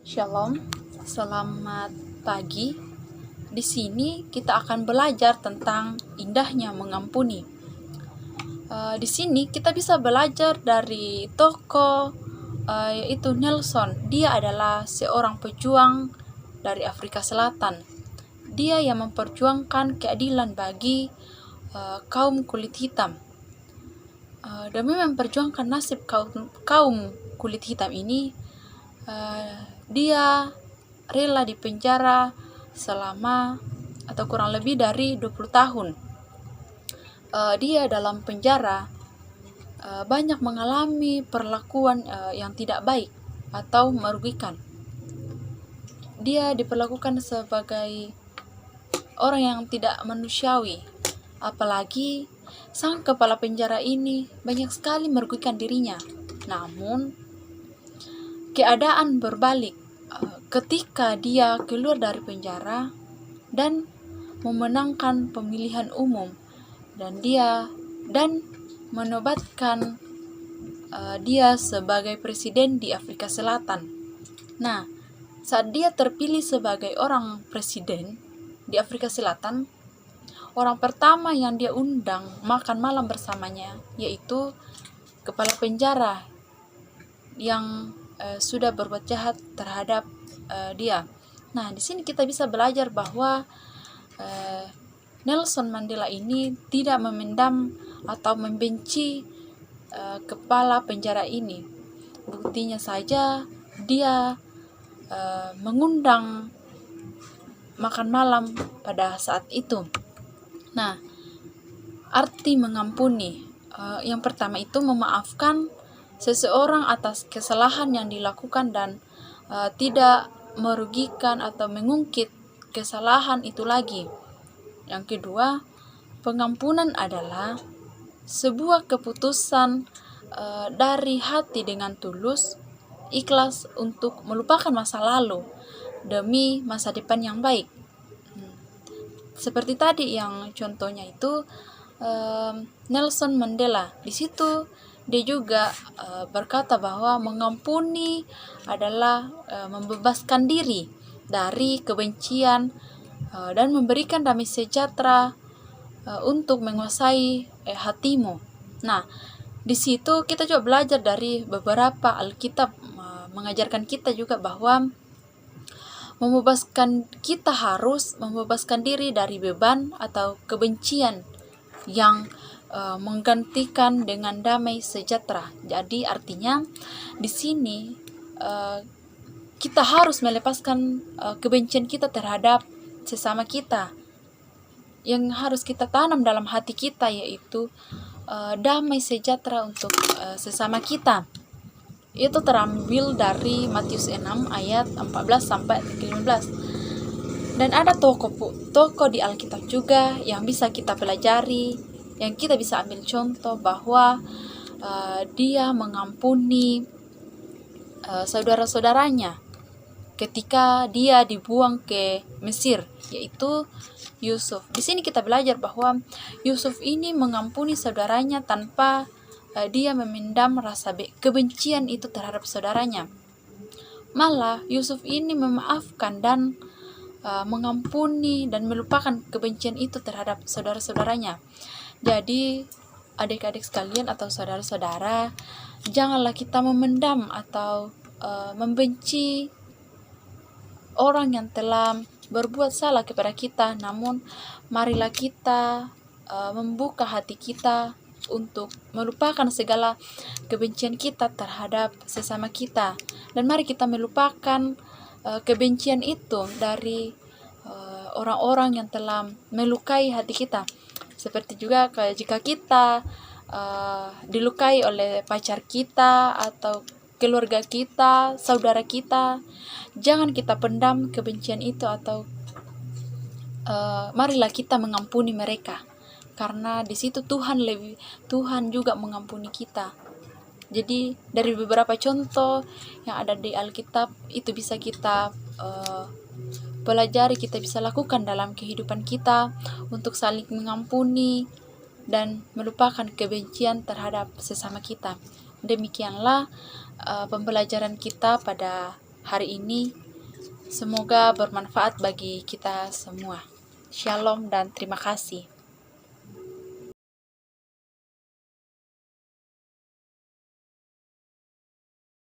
Shalom, selamat pagi. Di sini kita akan belajar tentang indahnya mengampuni. Di sini kita bisa belajar dari tokoh yaitu Nelson. Dia adalah seorang pejuang dari Afrika Selatan. Dia yang memperjuangkan keadilan bagi kaum kulit hitam. Demi memperjuangkan nasib kaum kulit hitam ini, dia rela di penjara selama atau kurang lebih dari 20 tahun. Dia dalam penjara banyak mengalami perlakuan yang tidak baik atau merugikan. Dia diperlakukan sebagai orang yang tidak manusiawi, apalagi sang kepala penjara ini banyak sekali merugikan dirinya. Namun keadaan berbalik ketika dia keluar dari penjara dan memenangkan pemilihan umum, dan menobatkan dia sebagai presiden di Afrika Selatan. Nah, saat dia terpilih sebagai orang presiden di Afrika Selatan, orang pertama yang dia undang makan malam bersamanya yaitu kepala penjara yang sudah berbuat jahat terhadap dia. Nah, di sini kita bisa belajar bahwa Nelson Mandela ini tidak memendam atau membenci kepala penjara ini. Buktinya saja dia mengundang makan malam pada saat itu. Nah, arti mengampuni yang pertama itu memaafkan seseorang atas kesalahan yang dilakukan dan tidak merugikan atau mengungkit kesalahan itu lagi. Yang kedua, pengampunan adalah sebuah keputusan dari hati dengan tulus, ikhlas untuk melupakan masa lalu demi masa depan yang baik. Seperti tadi yang contohnya itu Nelson Mandela. Di situ dia juga berkata bahwa mengampuni adalah membebaskan diri dari kebencian dan memberikan damai sejahtera untuk menguasai hatimu. Nah, di situ kita juga belajar dari beberapa Alkitab mengajarkan kita juga bahwa kita harus membebaskan diri dari beban atau kebencian yang menggantikan dengan damai sejahtera. Jadi artinya di sini kita harus melepaskan kebencian kita terhadap sesama kita. Yang harus kita tanam dalam hati kita yaitu damai sejahtera untuk sesama kita. Itu terambil dari Matius 6 ayat 14 sampai 15. Dan ada toko di Alkitab juga yang bisa kita pelajari, yang kita bisa ambil contoh bahwa dia mengampuni saudara-saudaranya ketika dia dibuang ke Mesir, yaitu Yusuf. Di sini kita belajar bahwa Yusuf ini mengampuni saudaranya tanpa dia memendam rasa kebencian itu terhadap saudaranya. Malah Yusuf ini memaafkan dan mengampuni dan melupakan kebencian itu terhadap saudara-saudaranya. Jadi adik-adik sekalian atau saudara-saudara, janganlah kita memendam atau membenci orang yang telah berbuat salah kepada kita. Namun marilah kita membuka hati kita untuk melupakan segala kebencian kita terhadap sesama kita, dan mari kita melupakan kebencian itu dari orang-orang yang telah melukai hati kita. Seperti juga jika kita dilukai oleh pacar kita atau keluarga kita, saudara kita, jangan kita pendam kebencian itu atau marilah kita mengampuni mereka, karena di situ Tuhan juga mengampuni kita. Jadi dari beberapa contoh yang ada di Alkitab itu bisa kita pelajari, kita bisa lakukan dalam kehidupan kita untuk saling mengampuni dan melupakan kebencian terhadap sesama kita. Demikianlah pembelajaran kita pada hari ini. Semoga bermanfaat bagi kita semua. Shalom dan terima kasih.